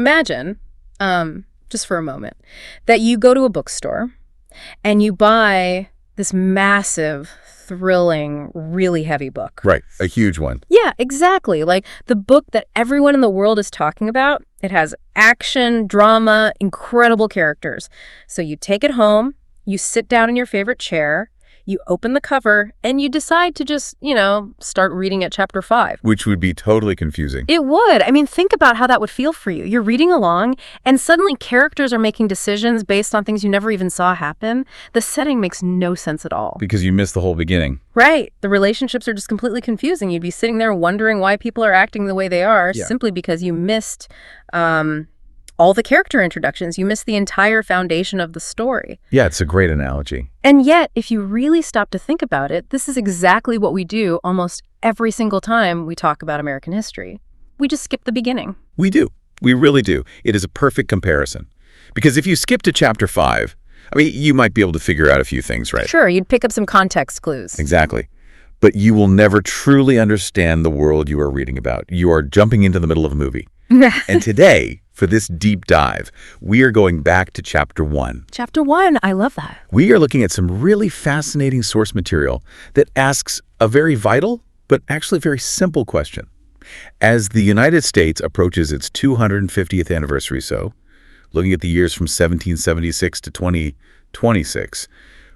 imagine, just for a moment, that you go to a bookstore and you buy this massive, thrilling, really heavy book. Right, a huge one. Yeah, exactly. Like the book that everyone in the world is talking about. It has action, drama, incredible characters. So you take it home, you sit down in your favorite chair, you open the cover, and you decide to just, start reading at chapter 5. Which would be totally confusing. It would. I mean, think about how that would feel for you. You're reading along, and suddenly characters are making decisions based on things you never even saw happen. The setting makes no sense at all. Because you missed the whole beginning. Right. The relationships are just completely confusing. You'd be sitting there wondering why people are acting the way they are simply because you missed all the character introductions. You missed the entire foundation of the story. Yeah, it's a great analogy. And yet, if you really stop to think about it, this is exactly what we do almost every single time we talk about American history. We just skip the beginning. We do. We really do. It is a perfect comparison. Because if you skip to chapter 5, you might be able to figure out a few things, right? Sure, you'd pick up some context clues. Exactly. But you will never truly understand the world you are reading about. You are jumping into the middle of a movie. And today, for this deep dive, we are going back to chapter 1. Chapter 1, I love that. We are looking at some really fascinating source material that asks a very vital, but actually very simple question. As the United States approaches its 250th anniversary, looking at the years from 1776 to 2026,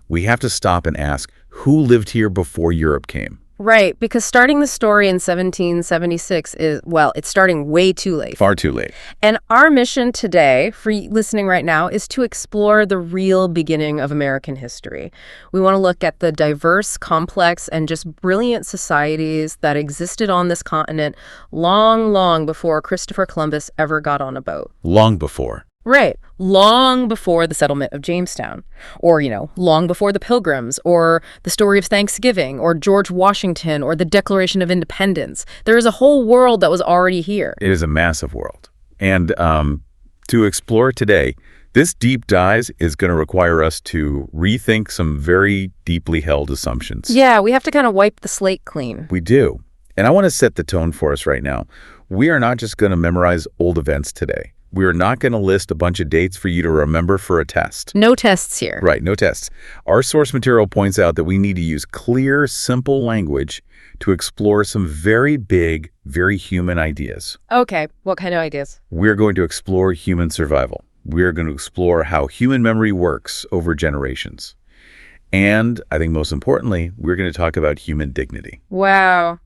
we have to stop and ask, who lived here before Europe came? Right, because starting the story in 1776 it's starting way too late. Far too late. And our mission today, for you listening right now, is to explore the real beginning of American history. We want to look at the diverse, complex, and just brilliant societies that existed on this continent long, long before Christopher Columbus ever got on a boat. Long before. Right. Long before the settlement of Jamestown, or, long before the Pilgrims, or the story of Thanksgiving, or George Washington, or the Declaration of Independence. There is a whole world that was already here. It is a massive world. And to explore today, this deep dive is going to require us to rethink some very deeply held assumptions. Yeah, we have to kind of wipe the slate clean. We do. And I want to set the tone for us right now. We are not just going to memorize old events today. We are not going to list a bunch of dates for you to remember for a test. No tests here. Right, no tests. Our source material points out that we need to use clear, simple language to explore some very big, very human ideas. Okay, what kind of ideas? We're going to explore human survival. We're going to explore how human memory works over generations. And I think most importantly, we're going to talk about human dignity. Wow.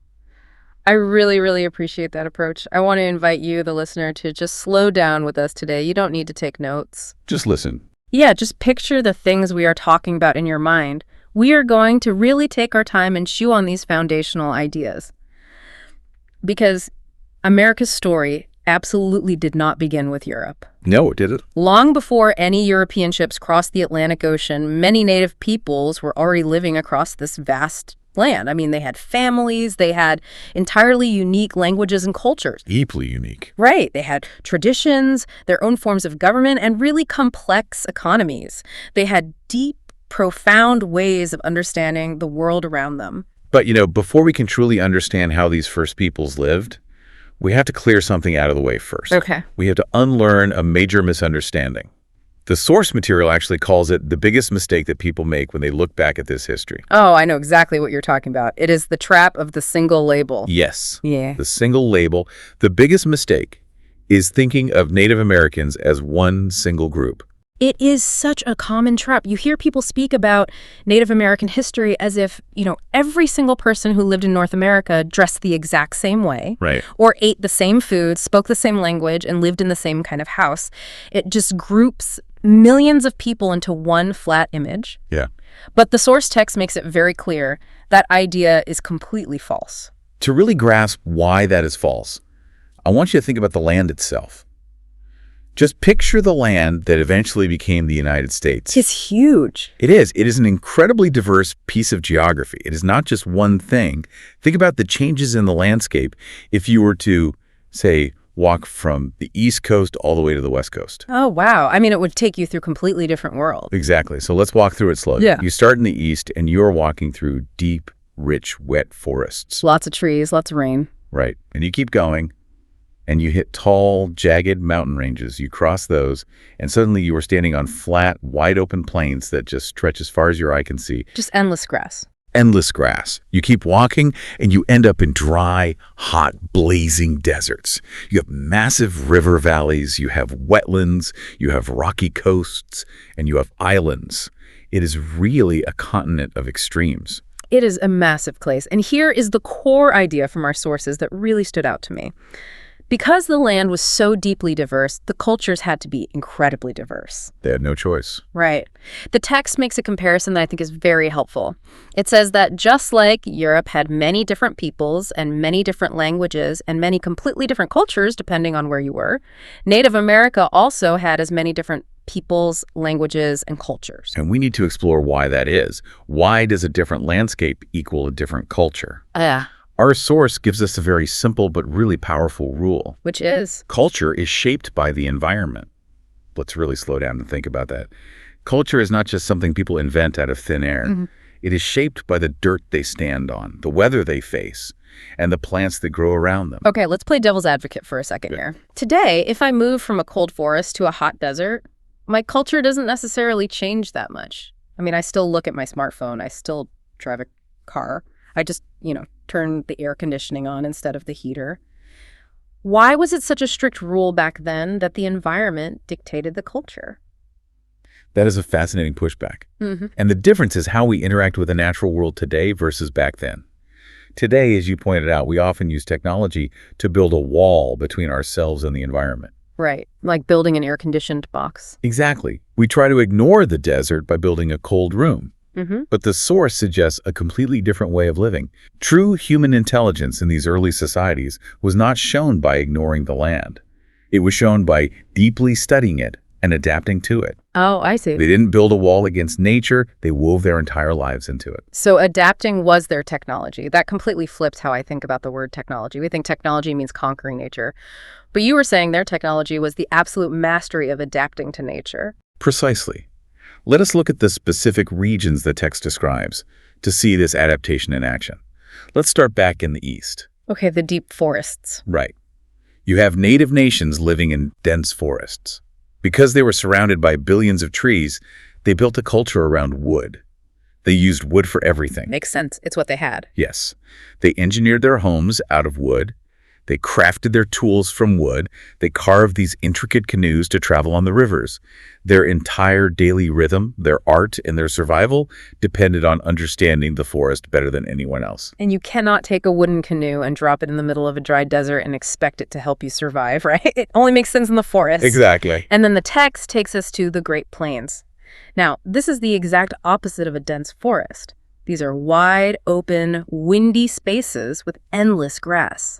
I really, really appreciate that approach. I want to invite you, the listener, to just slow down with us today. You don't need to take notes. Just listen. Yeah, just picture the things we are talking about in your mind. We are going to really take our time and chew on these foundational ideas. Because America's story absolutely did not begin with Europe. No, it didn't. Long before any European ships crossed the Atlantic Ocean, many native peoples were already living across this vast land. They had families, they had entirely unique languages and cultures. Deeply unique. Right. They had traditions, their own forms of government, and really complex economies. They had deep, profound ways of understanding the world around them. But, before we can truly understand how these first peoples lived, we have to clear something out of the way first. Okay. We have to unlearn a major misunderstanding. The source material actually calls it the biggest mistake that people make when they look back at this history. Oh, I know exactly what you're talking about. It is the trap of the single label. Yes. Yeah. The single label. The biggest mistake is thinking of Native Americans as one single group. It is such a common trap. You hear people speak about Native American history as if, every single person who lived in North America dressed the exact same way. Right. Or ate the same food, spoke the same language, and lived in the same kind of house. It just groups millions of people into one flat image. Yeah. But the source text makes it very clear that idea is completely false. To really grasp why that is false, I want you to think about the land itself. Just picture the land that eventually became the United States. It's huge. It is. It is an incredibly diverse piece of geography. It is not just one thing. Think about the changes in the landscape if you were to, say, walk from the East Coast all the way to the West Coast. Oh, wow. It would take you through completely different worlds. Exactly. So let's walk through it slowly. Yeah. You start in the East, and you're walking through deep, rich, wet forests. Lots of trees, lots of rain. Right. And you keep going, And you hit tall, jagged mountain ranges. You cross those, and suddenly you are standing on flat, wide-open plains that just stretch as far as your eye can see. Just endless grass. Endless grass. You keep walking, and you end up in dry, hot, blazing deserts. You have massive river valleys, you have wetlands, you have rocky coasts, and you have islands. It is really a continent of extremes. It is a massive place. And here is the core idea from our sources that really stood out to me. Because the land was so deeply diverse, the cultures had to be incredibly diverse. They had no choice. Right. The text makes a comparison that I think is very helpful. It says that just like Europe had many different peoples and many different languages and many completely different cultures, depending on where you were, Native America also had as many different peoples, languages, and cultures. And we need to explore why that is. Why does a different landscape equal a different culture? Our source gives us a very simple but really powerful rule. Which is? Culture is shaped by the environment. Let's really slow down and think about that. Culture is not just something people invent out of thin air. Mm-hmm. It is shaped by the dirt they stand on, the weather they face, and the plants that grow around them. Okay, let's play devil's advocate for a second here. Today, if I move from a cold forest to a hot desert, my culture doesn't necessarily change that much. I mean, I still look at my smartphone. I still drive a car. I just, turn the air conditioning on instead of the heater. Why was it such a strict rule back then that the environment dictated the culture? That is a fascinating pushback. Mm-hmm. And the difference is how we interact with the natural world today versus back then. Today, as you pointed out, we often use technology to build a wall between ourselves and the environment. Right, like building an air-conditioned box. Exactly. We try to ignore the desert by building a cold room. Mm-hmm. But the source suggests a completely different way of living. True human intelligence in these early societies was not shown by ignoring the land. It was shown by deeply studying it and adapting to it. Oh, I see. They didn't build a wall against nature. They wove their entire lives into it. So adapting was their technology. That completely flips how I think about the word technology. We think technology means conquering nature. But you were saying their technology was the absolute mastery of adapting to nature. Precisely. Let us look at the specific regions the text describes to see this adaptation in action. Let's start back in the east. Okay, the deep forests. Right. You have native nations living in dense forests. Because they were surrounded by billions of trees, they built a culture around wood. They used wood for everything. Makes sense. It's what they had. Yes. They engineered their homes out of wood. They crafted their tools from wood. They carved these intricate canoes to travel on the rivers. Their entire daily rhythm, their art, and their survival depended on understanding the forest better than anyone else. And you cannot take a wooden canoe and drop it in the middle of a dry desert and expect it to help you survive, right? It only makes sense in the forest. Exactly. And then the text takes us to the Great Plains. Now, this is the exact opposite of a dense forest. These are wide, open, windy spaces with endless grass.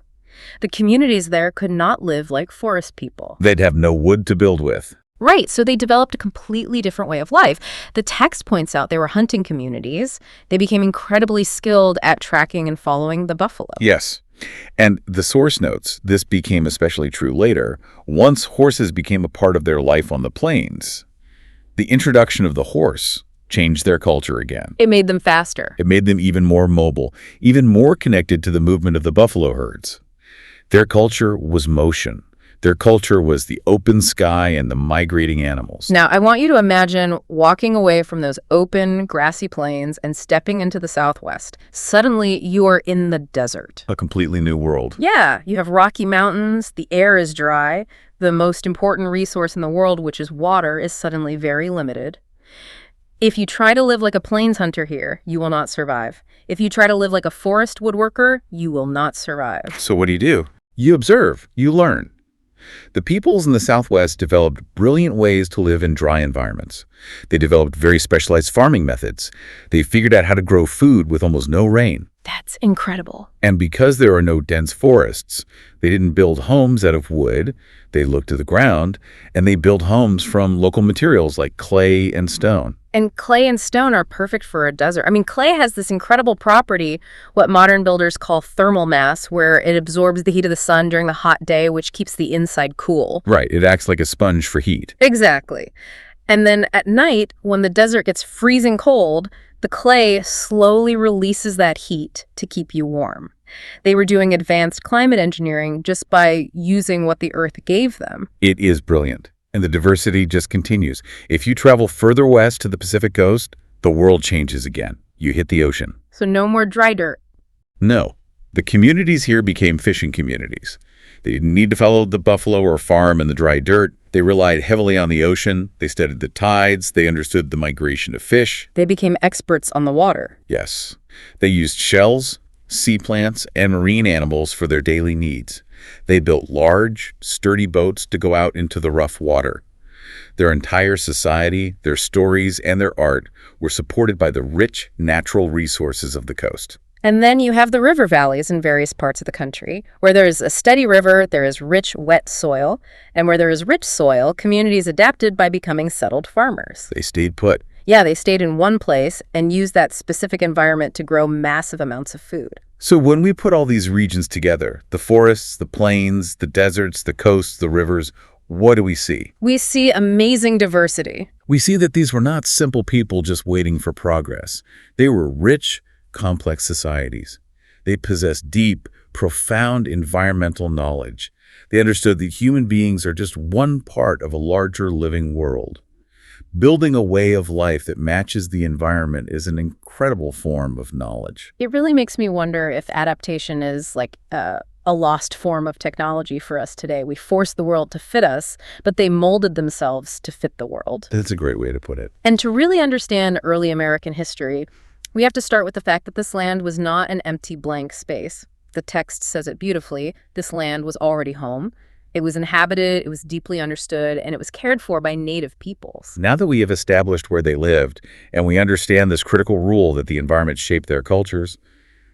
The communities there could not live like forest people. They'd have no wood to build with. Right, so they developed a completely different way of life. The text points out they were hunting communities. They became incredibly skilled at tracking and following the buffalo. Yes. And the source notes, this became especially true later, once horses became a part of their life on the plains. The introduction of the horse changed their culture again. It made them faster. It made them even more mobile, even more connected to the movement of the buffalo herds. Their culture was motion. Their culture was the open sky and the migrating animals. Now, I want you to imagine walking away from those open, grassy plains and stepping into the Southwest. Suddenly, you are in the desert. A completely new world. Yeah, you have rocky mountains, the air is dry, the most important resource in the world, which is water, is suddenly very limited. If you try to live like a plains hunter here, you will not survive. If you try to live like a forest woodworker, you will not survive. So what do? You observe, you learn. The peoples in the Southwest developed brilliant ways to live in dry environments. They developed very specialized farming methods. They figured out how to grow food with almost no rain. That's incredible. And because there are no dense forests, they didn't build homes out of wood. They looked to the ground, and they built homes from local materials like clay and stone. And clay and stone are perfect for a desert. I mean, clay has this incredible property, what modern builders call thermal mass, where it absorbs the heat of the sun during the hot day, which keeps the inside cool. Right, it acts like a sponge for heat. Exactly. And then at night, when the desert gets freezing cold, the clay slowly releases that heat to keep you warm. They were doing advanced climate engineering just by using what the Earth gave them. It is brilliant. And the diversity just continues. If you travel further west to the Pacific coast, the world changes again. You hit the ocean. So no more dry dirt. No. The communities here became fishing communities. They didn't need to follow the buffalo or farm in the dry dirt. They relied heavily on the ocean. They studied the tides. They understood the migration of fish. They became experts on the water. Yes. They used shells, sea plants, and marine animals for their daily needs. They built large, sturdy boats to go out into the rough water. Their entire society, their stories, and their art were supported by the rich, natural resources of the coast. And then you have the river valleys in various parts of the country. Where there is a steady river, there is rich, wet soil. And where there is rich soil, communities adapted by becoming settled farmers. They stayed put. Yeah, they stayed in one place and used that specific environment to grow massive amounts of food. So when we put all these regions together, the forests, the plains, the deserts, the coasts, the rivers, what do we see? We see amazing diversity. We see that these were not simple people just waiting for progress. They were rich, complex societies. They possessed deep, profound environmental knowledge. They understood that human beings are just one part of a larger living world. Building a way of life that matches the environment is an incredible form of knowledge. It really makes me wonder if adaptation is like a lost form of technology for us today. We forced the world to fit us, but they molded themselves to fit the world. That's a great way to put it. And to really understand early American history, we have to start with the fact that this land was not an empty blank space. The text says it beautifully. This land was already home. It was inhabited, it was deeply understood, and it was cared for by native peoples. Now that we have established where they lived, and we understand this critical rule that the environment shaped their cultures,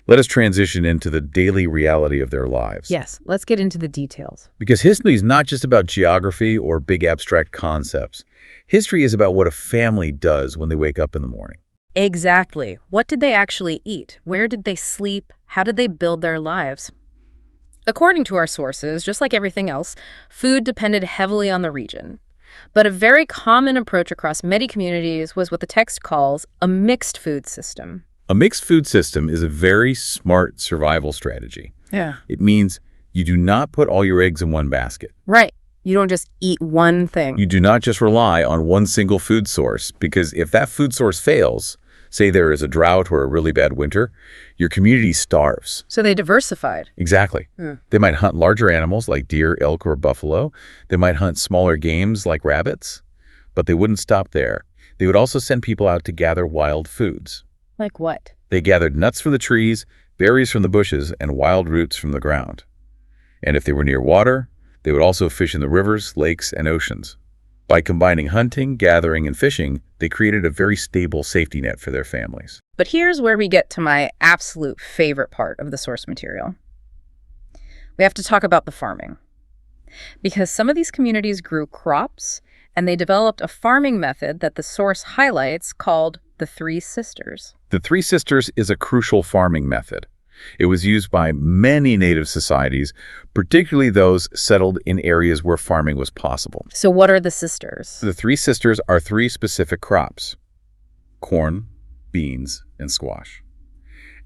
let us transition into the daily reality of their lives. Yes, let's get into the details. Because history is not just about geography or big abstract concepts. History is about what a family does when they wake up in the morning. Exactly. What did they actually eat? Where did they sleep? How did they build their lives? According to our sources, just like everything else, food depended heavily on the region. But a very common approach across many communities was what the text calls a mixed food system. A mixed food system is a very smart survival strategy. Yeah. It means you do not put all your eggs in one basket. Right. You don't just eat one thing. You do not just rely on one single food source, because if that food source fails, say there is a drought or a really bad winter, your community starves. So they diversified. Exactly. They might hunt larger animals like deer, elk, or buffalo. They might hunt smaller games like rabbits. But they wouldn't stop there. They would also send people out to gather wild foods. Like what? They gathered nuts from the trees, berries from the bushes, and wild roots from the ground. And if they were near water, they would also fish in the rivers, lakes, and oceans. By combining hunting, gathering, and fishing, they created a very stable safety net for their families. But here's where we get to my absolute favorite part of the source material. We have to talk about the farming. Because some of these communities grew crops, and they developed a farming method that the source highlights called the Three Sisters. The Three Sisters is a crucial farming method. It was used by many native societies, particularly those settled in areas where farming was possible. So what are the sisters? The Three Sisters are three specific crops: corn, beans, and squash.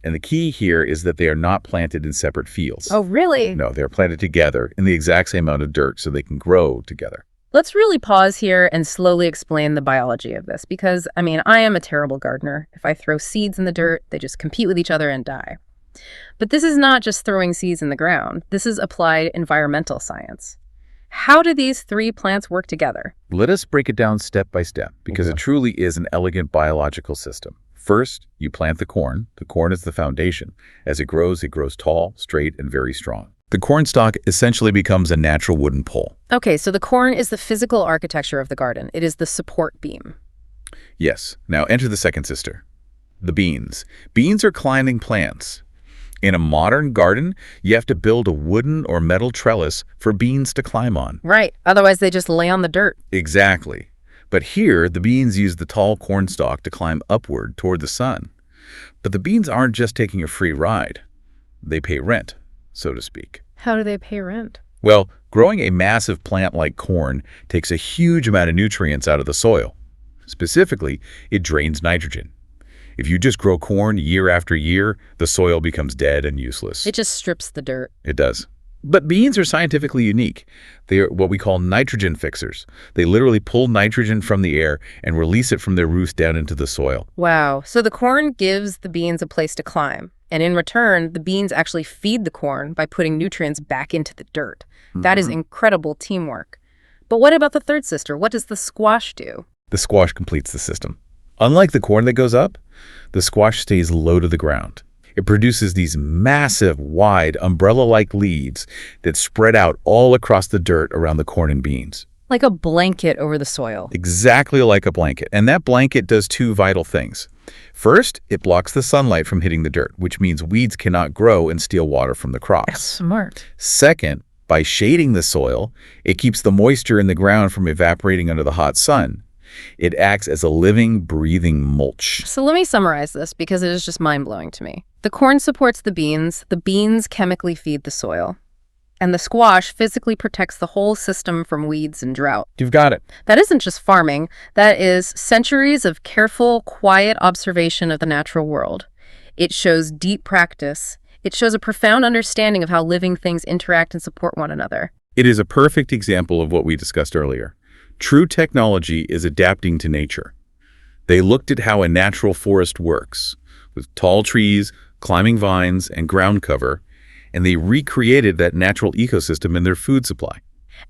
And the key here is that they are not planted in separate fields. Oh, really? No, they're planted together in the exact same amount of dirt so they can grow together. Let's really pause here and slowly explain the biology of this because, I am a terrible gardener. If I throw seeds in the dirt, they just compete with each other and die. But this is not just throwing seeds in the ground. This is applied environmental science. How do these three plants work together? Let us break it down step by step because it truly is an elegant biological system. First, you plant the corn. The corn is the foundation. As it grows tall, straight, and very strong. The corn stalk essentially becomes a natural wooden pole. Okay, so the corn is the physical architecture of the garden. It is the support beam. Yes. Now enter the second sister, the beans. Beans are climbing plants. In a modern garden, you have to build a wooden or metal trellis for beans to climb on. Right. Otherwise, they just lay on the dirt. Exactly. But here, the beans use the tall corn stalk to climb upward toward the sun. But the beans aren't just taking a free ride. They pay rent, so to speak. How do they pay rent? Well, growing a massive plant like corn takes a huge amount of nutrients out of the soil. Specifically, it drains nitrogen. If you just grow corn year after year, the soil becomes dead and useless. It just strips the dirt. It does. But beans are scientifically unique. They are what we call nitrogen fixers. They literally pull nitrogen from the air and release it from their roots down into the soil. Wow. So the corn gives the beans a place to climb. And in return, the beans actually feed the corn by putting nutrients back into the dirt. That is incredible teamwork. But what about the third sister? What does the squash do? The squash completes the system. Unlike the corn that goes up, the squash stays low to the ground. It produces these massive, wide, umbrella-like leaves that spread out all across the dirt around the corn and beans. Like a blanket over the soil. Exactly like a blanket. And that blanket does two vital things. First, it blocks the sunlight from hitting the dirt, which means weeds cannot grow and steal water from the crops. That's smart. Second, by shading the soil, it keeps the moisture in the ground from evaporating under the hot sun. It acts as a living, breathing mulch. So let me summarize this because it is just mind-blowing to me. The corn supports the beans chemically feed the soil, and the squash physically protects the whole system from weeds and drought. You've got it. That isn't just farming, that is centuries of careful, quiet observation of the natural world. It shows deep practice. It shows a profound understanding of how living things interact and support one another. It is a perfect example of what we discussed earlier. True technology is adapting to nature. They looked at how a natural forest works, with tall trees, climbing vines, and ground cover, and they recreated that natural ecosystem in their food supply.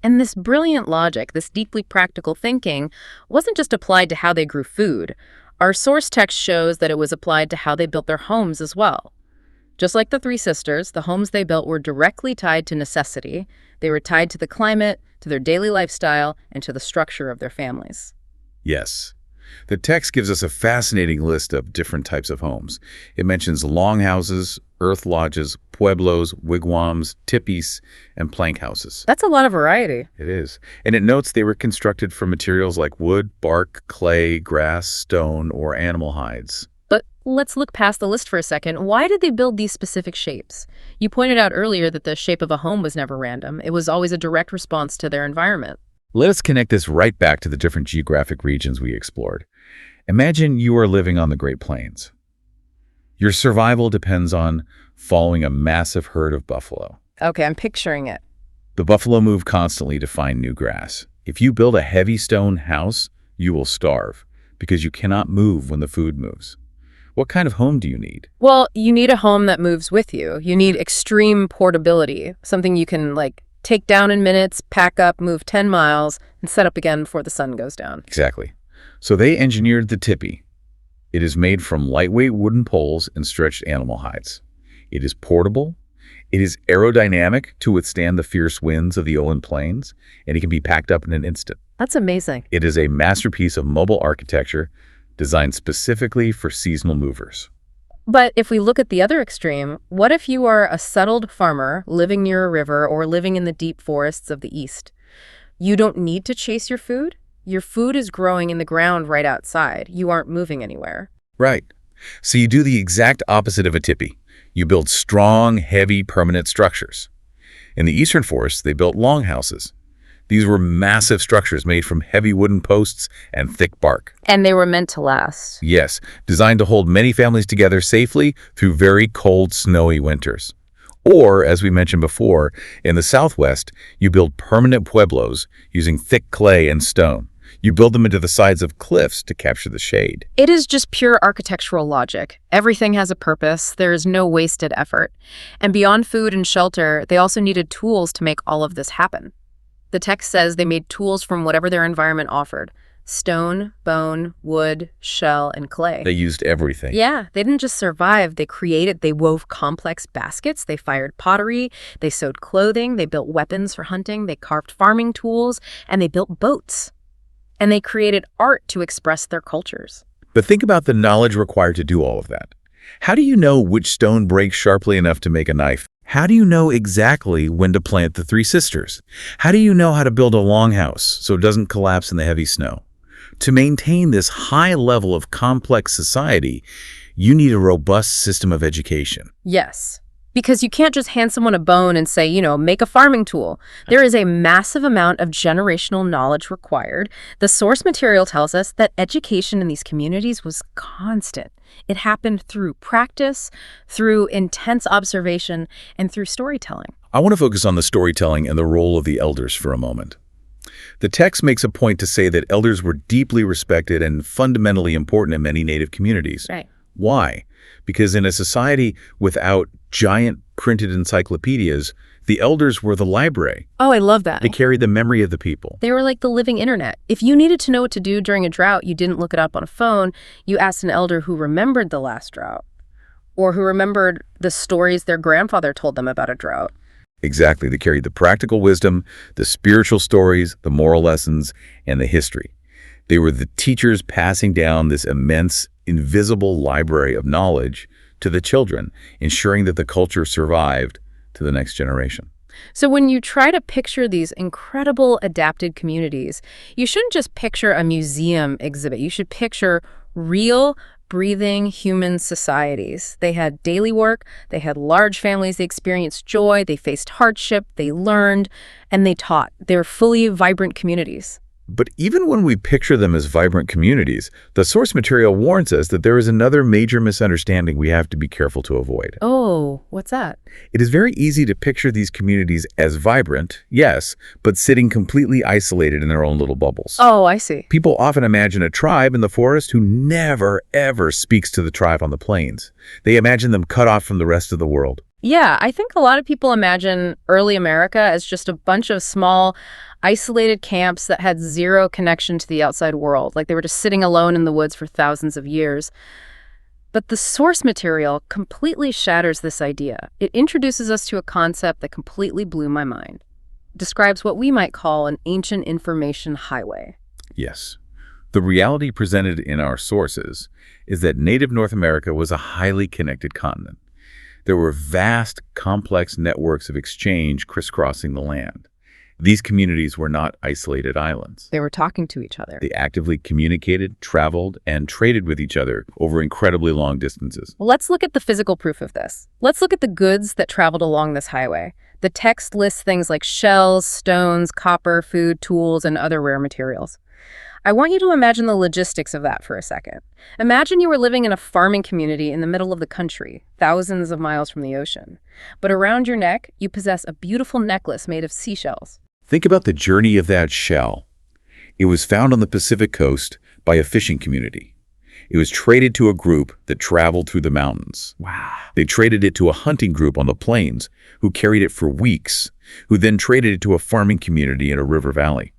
And this brilliant logic, this deeply practical thinking, wasn't just applied to how they grew food. Our source text shows that it was applied to how they built their homes as well. Just like the three sisters, the homes they built were directly tied to necessity. They were tied to the climate, to their daily lifestyle, and to the structure of their families. Yes. The text gives us a fascinating list of different types of homes. It mentions longhouses, earth lodges, pueblos, wigwams, tipis, and plank houses. That's a lot of variety. It is. And it notes they were constructed from materials like wood, bark, clay, grass, stone, or animal hides. But let's look past the list for a second. Why did they build these specific shapes? You pointed out earlier that the shape of a home was never random. It was always a direct response to their environment. Let us connect this right back to the different geographic regions we explored. Imagine you are living on the Great Plains. Your survival depends on following a massive herd of buffalo. Okay, I'm picturing it. The buffalo move constantly to find new grass. If you build a heavy stone house, you will starve because you cannot move when the food moves. What kind of home do you need? Well, you need a home that moves with you. You need extreme portability, something you can, take down in minutes, pack up, move 10 miles, and set up again before the sun goes down. Exactly. So they engineered the tipi. It is made from lightweight wooden poles and stretched animal hides. It is portable. It is aerodynamic to withstand the fierce winds of the Olin Plains, and it can be packed up in an instant. That's amazing. It is a masterpiece of mobile architecture designed specifically for seasonal movers. But if we look at the other extreme, what if you are a settled farmer living near a river or living in the deep forests of the East? You don't need to chase your food. Your food is growing in the ground right outside. You aren't moving anywhere. Right. So you do the exact opposite of a tipi. You build strong, heavy, permanent structures. In the eastern forests, they built longhouses. These were massive structures made from heavy wooden posts and thick bark. And they were meant to last. Yes, designed to hold many families together safely through very cold, snowy winters. Or, as we mentioned before, in the Southwest, you build permanent pueblos using thick clay and stone. You build them into the sides of cliffs to capture the shade. It is just pure architectural logic. Everything has a purpose. There is no wasted effort. And beyond food and shelter, they also needed tools to make all of this happen. The text says they made tools from whatever their environment offered. Stone, bone, wood, shell, and clay. They used everything. Yeah, they didn't just survive. They created, they wove complex baskets. They fired pottery. They sewed clothing. They built weapons for hunting. They carved farming tools. And they built boats. And they created art to express their cultures. But think about the knowledge required to do all of that. How do you know which stone breaks sharply enough to make a knife? How do you know exactly when to plant the three sisters? How do you know how to build a longhouse so it doesn't collapse in the heavy snow? To maintain this high level of complex society, you need a robust system of education. Yes. Because you can't just hand someone a bone and say, make a farming tool. There is a massive amount of generational knowledge required. The source material tells us that education in these communities was constant. It happened through practice, through intense observation, and through storytelling. I want to focus on the storytelling and the role of the elders for a moment. The text makes a point to say that elders were deeply respected and fundamentally important in many Native communities. Right. Why? Because in a society without giant printed encyclopedias, the elders were the library. Oh, I love that. They carried the memory of the people. They were like the living internet. If you needed to know what to do during a drought, you didn't look it up on a phone. You asked an elder who remembered the last drought or who remembered the stories their grandfather told them about a drought. Exactly. They carried the practical wisdom, the spiritual stories, the moral lessons, and the history. They were the teachers passing down this immense, invisible library of knowledge to the children, ensuring that the culture survived to the next generation. So when you try to picture these incredible adapted communities, you shouldn't just picture a museum exhibit. You should picture real, breathing human societies. They had daily work, they had large families, they experienced joy, they faced hardship, they learned, and they taught. They're fully vibrant communities. But even when we picture them as vibrant communities, the source material warns us that there is another major misunderstanding we have to be careful to avoid. Oh, what's that? It is very easy to picture these communities as vibrant, yes, but sitting completely isolated in their own little bubbles. Oh, I see. People often imagine a tribe in the forest who never, ever speaks to the tribe on the plains. They imagine them cut off from the rest of the world. Yeah, I think a lot of people imagine early America as just a bunch of small, isolated camps that had zero connection to the outside world, like they were just sitting alone in the woods for thousands of years. But the source material completely shatters this idea. It introduces us to a concept that completely blew my mind. It describes what we might call an ancient information highway. Yes. The reality presented in our sources is that native North America was a highly connected continent. There were vast, complex networks of exchange crisscrossing the land. These communities were not isolated islands. They were talking to each other. They actively communicated, traveled, and traded with each other over incredibly long distances. Well, let's look at the physical proof of this. Let's look at the goods that traveled along this highway. The text lists things like shells, stones, copper, food, tools, and other rare materials. I want you to imagine the logistics of that for a second. Imagine you were living in a farming community in the middle of the country, thousands of miles from the ocean. But around your neck, you possess a beautiful necklace made of seashells. Think about the journey of that shell. It was found on the Pacific coast by a fishing community. It was traded to a group that traveled through the mountains. Wow. They traded it to a hunting group on the plains, who carried it for weeks, who then traded it to a farming community in a river valley.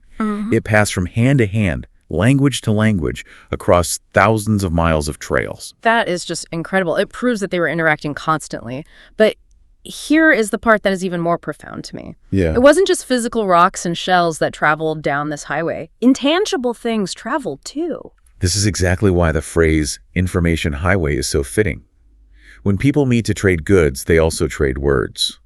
It passed from hand to hand, language to language, across thousands of miles of trails. That is just incredible. It proves that they were interacting constantly. But here is the part that is even more profound to me. Yeah. It wasn't just physical rocks and shells that traveled down this highway. Intangible things traveled too. This is exactly why the phrase information highway is so fitting. When people meet to trade goods, they also trade words.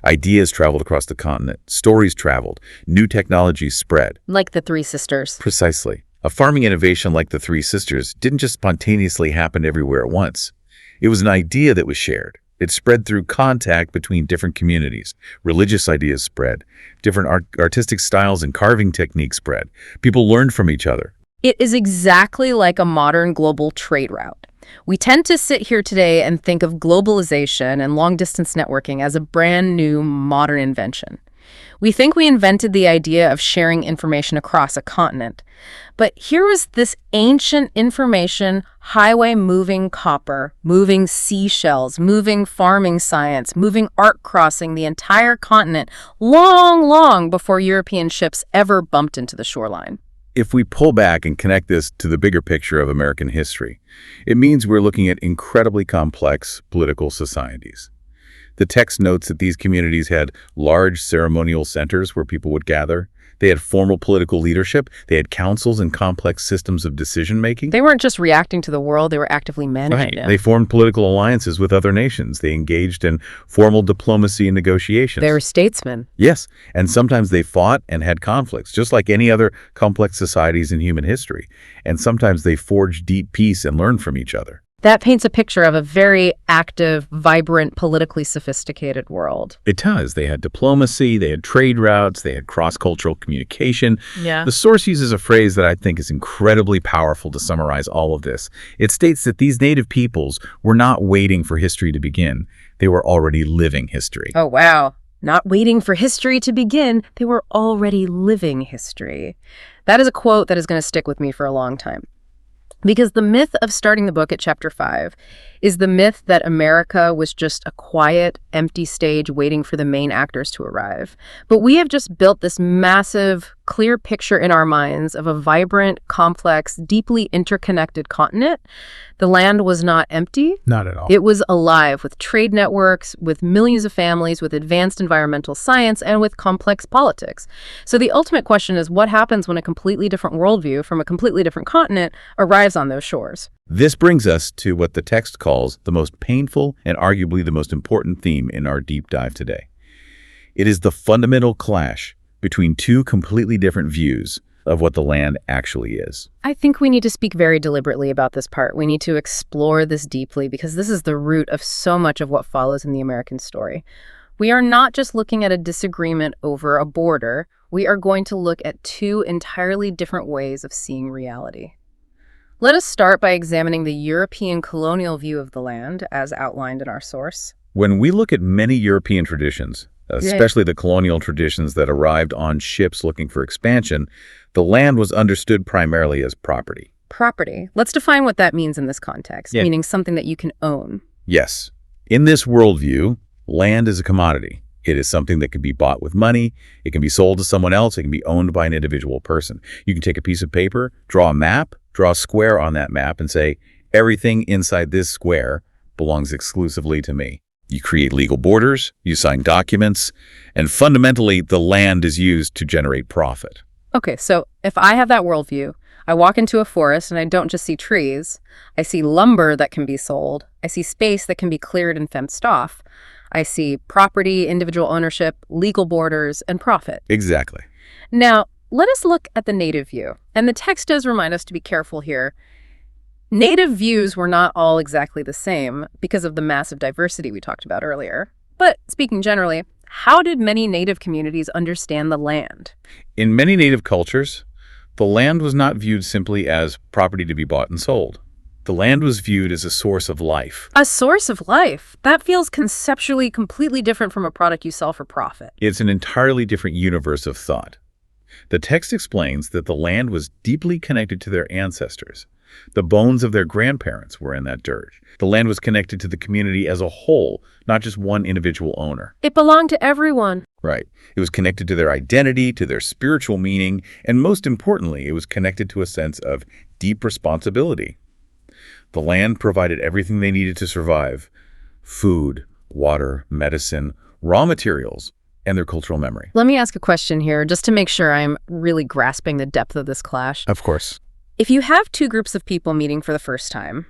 Ideas traveled across the continent, stories traveled, new technologies spread. Like the Three Sisters. Precisely. A farming innovation like the Three Sisters didn't just spontaneously happen everywhere at once. It was an idea that was shared. It spread through contact between different communities. Religious ideas spread. Different artistic styles and carving techniques spread. People learned from each other. It is exactly like a modern global trade route. We tend to sit here today and think of globalization and long-distance networking as a brand new modern invention. We think we invented the idea of sharing information across a continent. But here was this ancient information highway moving copper, moving seashells, moving farming science, moving art crossing the entire continent long before European ships ever bumped into the shoreline. If we pull back and connect this to the bigger picture of American history, it means we're looking at incredibly complex political societies. The text notes that these communities had large ceremonial centers where people would gather. They had formal political leadership. They had councils and complex systems of decision-making. They weren't just reacting to the world, they were actively managing it. They formed political alliances with other nations. They engaged in formal diplomacy and negotiations. They were statesmen. Yes, and sometimes they fought and had conflicts, just like any other complex societies in human history. And sometimes they forged deep peace and learned from each other. That paints a picture of a very active, vibrant, politically sophisticated world. It does. They had diplomacy, they had trade routes, they had cross-cultural communication. Yeah. The source uses a phrase that I think is incredibly powerful to summarize all of this. It states that these native peoples were not waiting for history to begin. They were already living history. Oh, wow. Not waiting for history to begin, they were already living history. That is a quote that is going to stick with me for a long time. Because the myth of starting the book at chapter 5 is the myth that America was just a quiet, empty stage waiting for the main actors to arrive. But we have just built this massive, clear picture in our minds of a vibrant, complex, deeply interconnected continent. The land was not empty. Not at all. It was alive with trade networks, with millions of families, with advanced environmental science, and with complex politics. So the ultimate question is, what happens when a completely different worldview from a completely different continent arrives on those shores? This brings us to what the text calls the most painful and arguably the most important theme in our deep dive today. It is the fundamental clash between two completely different views of what the land actually is. I think we need to speak very deliberately about this part. We need to explore this deeply because this is the root of so much of what follows in the American story. We are not just looking at a disagreement over a border. We are going to look at two entirely different ways of seeing reality. Let us start by examining the European colonial view of the land as outlined in our source. When we look at many European traditions, especially the colonial traditions that arrived on ships looking for expansion, the land was understood primarily as property. Property. Let's define what that means in this context, meaning something that you can own. Yes. In this worldview, land is a commodity. It is something that can be bought with money. It can be sold to someone else. It can be owned by an individual person. You can take a piece of paper, draw a map, draw a square on that map and say, everything inside this square belongs exclusively to me. You create legal borders, you sign documents, and fundamentally, the land is used to generate profit. Okay, so if I have that worldview, I walk into a forest and I don't just see trees. I see lumber that can be sold. I see space that can be cleared and fenced off. I see property, individual ownership, legal borders, and profit. Exactly. Now, let us look at the native view. And the text does remind us to be careful here. Native views were not all exactly the same because of the massive diversity we talked about earlier. But speaking generally, how did many native communities understand the land? In many native cultures, the land was not viewed simply as property to be bought and sold. The land was viewed as a source of life. A source of life? That feels conceptually completely different from a product you sell for profit. It's an entirely different universe of thought. The text explains that the land was deeply connected to their ancestors. The bones of their grandparents were in that dirt. The land was connected to the community as a whole, not just one individual owner. It belonged to everyone. Right. It was connected to their identity, to their spiritual meaning, and most importantly, it was connected to a sense of deep responsibility. The land provided everything they needed to survive: food, water, medicine, raw materials, and their cultural memory. Let me ask a question here, just to make sure I'm really grasping the depth of this clash. Of course. If you have two groups of people meeting for the first time,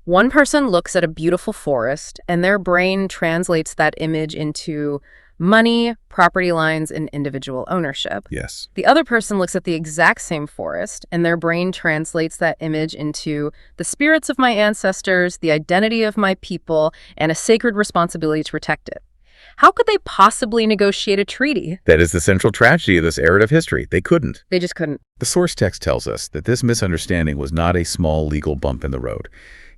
one person looks at a beautiful forest and their brain translates that image into money, property lines, and individual ownership. Yes. The other person looks at the exact same forest and their brain translates that image into the spirits of my ancestors, the identity of my people, and a sacred responsibility to protect it. How could they possibly negotiate a treaty? That is the central tragedy of this era of history. They couldn't. They just couldn't. The source text tells us that this misunderstanding was not a small legal bump in the road.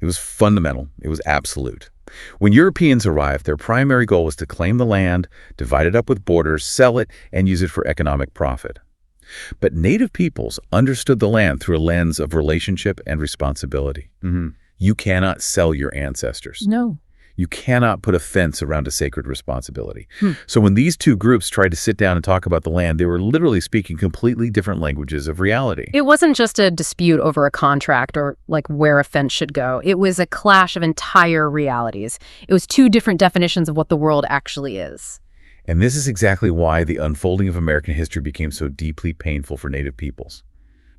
It was fundamental. It was absolute. When Europeans arrived, their primary goal was to claim the land, divide it up with borders, sell it, and use it for economic profit. But native peoples understood the land through a lens of relationship and responsibility. You cannot sell your ancestors. No. You cannot put a fence around a sacred responsibility. So when these two groups tried to sit down and talk about the land, they were literally speaking completely different languages of reality. It wasn't just a dispute over a contract or like where a fence should go. It was a clash of entire realities. It was two different definitions of what the world actually is. And this is exactly why the unfolding of American history became so deeply painful for Native peoples.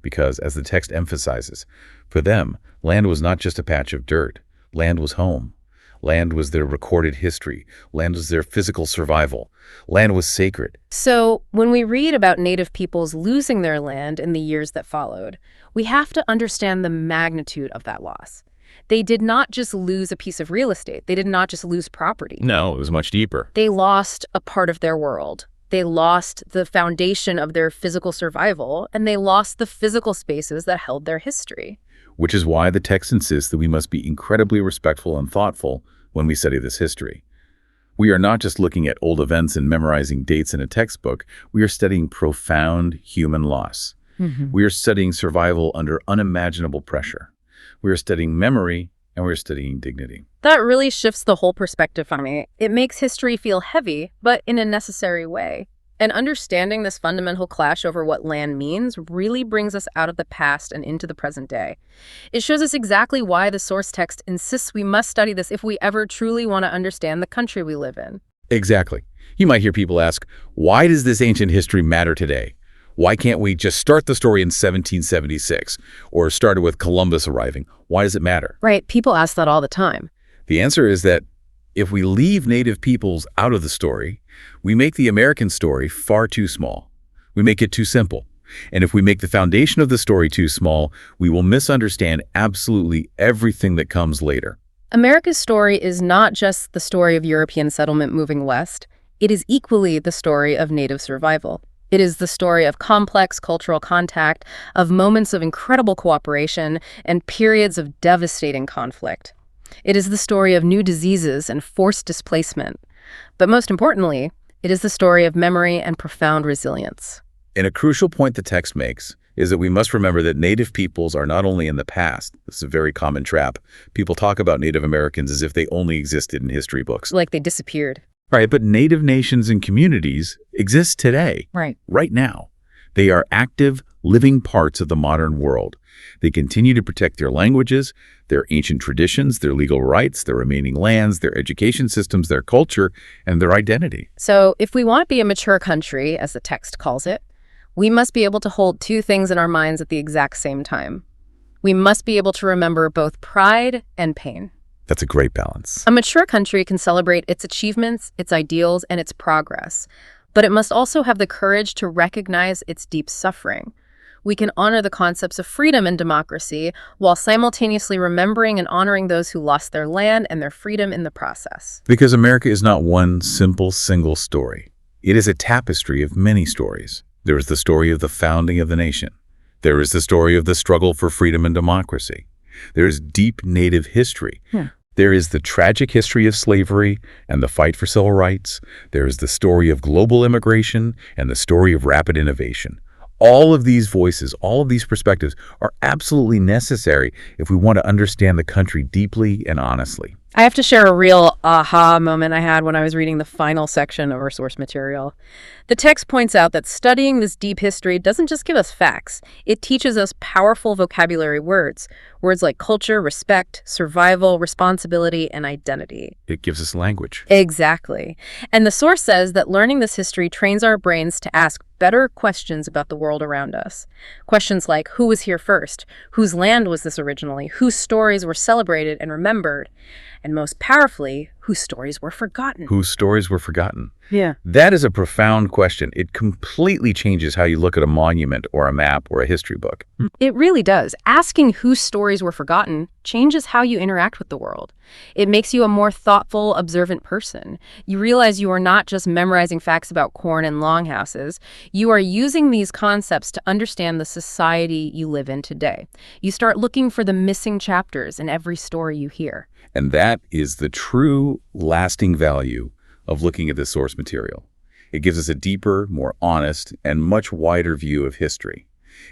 Because, as the text emphasizes, for them, land was not just a patch of dirt. Land was home. Land was their recorded history. Land was their physical survival. Land was sacred. So when we read about Native peoples losing their land in the years that followed, we have to understand the magnitude of that loss. They did not just lose a piece of real estate. They did not just lose property. No, it was much deeper. They lost a part of their world. They lost the foundation of their physical survival, and they lost the physical spaces that held their history. Which is why the text insists that we must be incredibly respectful and thoughtful when we study this history. We are not just looking at old events and memorizing dates in a textbook. We are studying profound human loss. We are studying survival under unimaginable pressure. We are studying memory, and we're studying dignity. That really shifts the whole perspective for me. It makes history feel heavy, but in a necessary way. And understanding this fundamental clash over what land means really brings us out of the past and into the present day. It shows us exactly why the source text insists we must study this if we ever truly want to understand the country we live in. Exactly. You might hear people ask, why does this ancient history matter today? Why can't we just start the story in 1776 or start it with Columbus arriving? Why does it matter? Right, people ask that all the time. The answer is that if we leave Native peoples out of the story, we make the American story far too small. We make it too simple. And if we make the foundation of the story too small, we will misunderstand absolutely everything that comes later. America's story is not just the story of European settlement moving west. It is equally the story of Native survival. It is the story of complex cultural contact, of moments of incredible cooperation, and periods of devastating conflict. It is the story of new diseases and forced displacement. But most importantly, it is the story of memory and profound resilience. And a crucial point the text makes is that we must remember that Native peoples are not only in the past. This is a very common trap. People talk about Native Americans as if they only existed in history books. Like they disappeared. Right, but Native nations and communities exist today. Right now. They are active, living parts of the modern world. They continue to protect their languages, their ancient traditions, their legal rights, their remaining lands, their education systems, their culture, and their identity. So if we want to be a mature country, as the text calls it, we must be able to hold two things in our minds at the exact same time. We must be able to remember both pride and pain. That's a great balance. A mature country can celebrate its achievements, its ideals, and its progress, but it must also have the courage to recognize its deep suffering. We can honor the concepts of freedom and democracy while simultaneously remembering and honoring those who lost their land and their freedom in the process. Because America is not one simple, single story. It is a tapestry of many stories. There is the story of the founding of the nation. There is the story of the struggle for freedom and democracy. There is deep Native history. There is the tragic history of slavery and the fight for civil rights. There is the story of global immigration and the story of rapid innovation. All of these voices, all of these perspectives are absolutely necessary if we want to understand the country deeply and honestly. I have to share a real aha moment I had when I was reading the final section of our source material. The text points out that studying this deep history doesn't just give us facts. It teaches us powerful vocabulary words. Words like culture, respect, survival, responsibility, and identity. It gives us language. Exactly. And the source says that learning this history trains our brains to ask better questions about the world around us. Questions like, who was here first? Whose land was this originally? Whose stories were celebrated and remembered? And most powerfully, whose stories were forgotten? Whose stories were forgotten? Yeah. That is a profound question. It completely changes how you look at a monument or a map or a history book. It really does. Asking whose stories were forgotten changes how you interact with the world. It makes you a more thoughtful, observant person. You realize you are not just memorizing facts about corn and longhouses. You are using these concepts to understand the society you live in today. You start looking for the missing chapters in every story you hear. And that is the true, lasting value of looking at this source material. It gives us a deeper, more honest, and much wider view of history.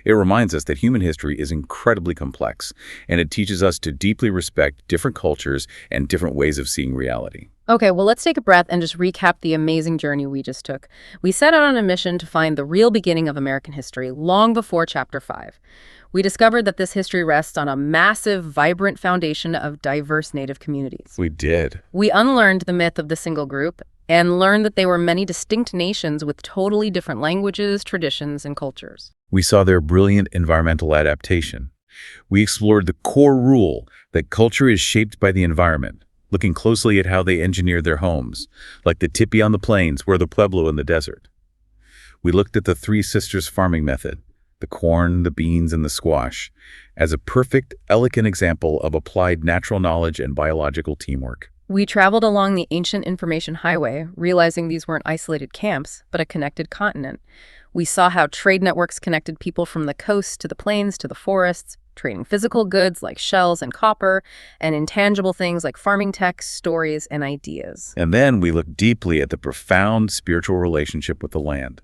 It reminds us that human history is incredibly complex, and it teaches us to deeply respect different cultures and different ways of seeing reality. Okay, well, let's take a breath and just recap the amazing journey we just took. We set out on a mission to find the real beginning of American history long before Chapter 5. We discovered that this history rests on a massive, vibrant foundation of diverse Native communities. We did. We unlearned the myth of the single group and learned that they were many distinct nations with totally different languages, traditions, and cultures. We saw their brilliant environmental adaptation. We explored the core rule that culture is shaped by the environment, looking closely at how they engineered their homes, like the tipi on the plains or the pueblo in the desert. We looked at the Three Sisters farming method, the corn, the beans, and the squash, as a perfect, elegant example of applied natural knowledge and biological teamwork. We traveled along the ancient information highway, realizing these weren't isolated camps, but a connected continent. We saw how trade networks connected people from the coast to the plains to the forests, trading physical goods like shells and copper, and intangible things like farming tech, stories, and ideas. And then we looked deeply at the profound spiritual relationship with the land,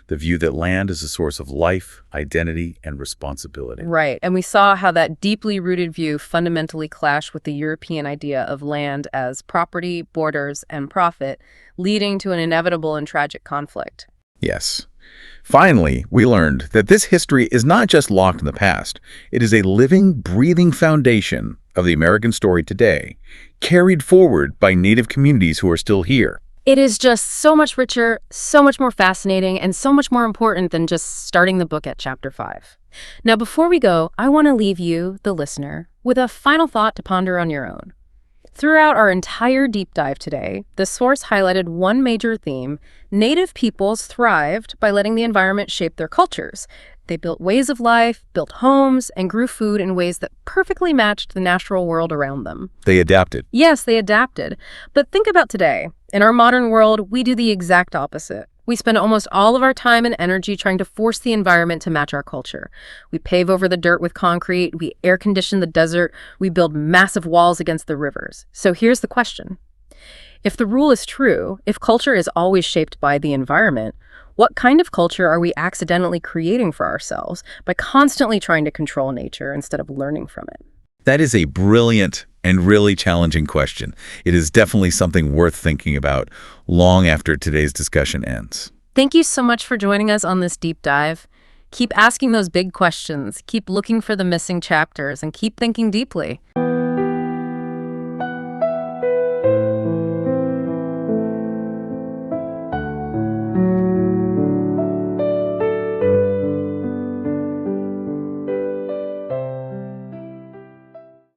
the view that land is a source of life, identity, and responsibility. Right, and we saw how that deeply rooted view fundamentally clashed with the European idea of land as property, borders, and profit, leading to an inevitable and tragic conflict. Yes. Finally, we learned that this history is not just locked in the past. It is a living, breathing foundation of the American story today, carried forward by Native communities who are still here. It is just so much richer, so much more fascinating, and so much more important than just starting the book at chapter 5. Now, before we go, I want to leave you, the listener, with a final thought to ponder on your own. Throughout our entire deep dive today, the source highlighted one major theme: Native peoples thrived by letting the environment shape their cultures. They built ways of life, built homes, and grew food in ways that perfectly matched the natural world around them. They adapted. Yes, they adapted. But think about today. In our modern world, we do the exact opposite. We spend almost all of our time and energy trying to force the environment to match our culture. We pave over the dirt with concrete, we air condition the desert, we build massive walls against the rivers. So here's the question. If the rule is true, if culture is always shaped by the environment, what kind of culture are we accidentally creating for ourselves by constantly trying to control nature instead of learning from it? That is a brilliant and really challenging question. It is definitely something worth thinking about long after today's discussion ends. Thank you so much for joining us on this deep dive. Keep asking those big questions, keep looking for the missing chapters, and keep thinking deeply.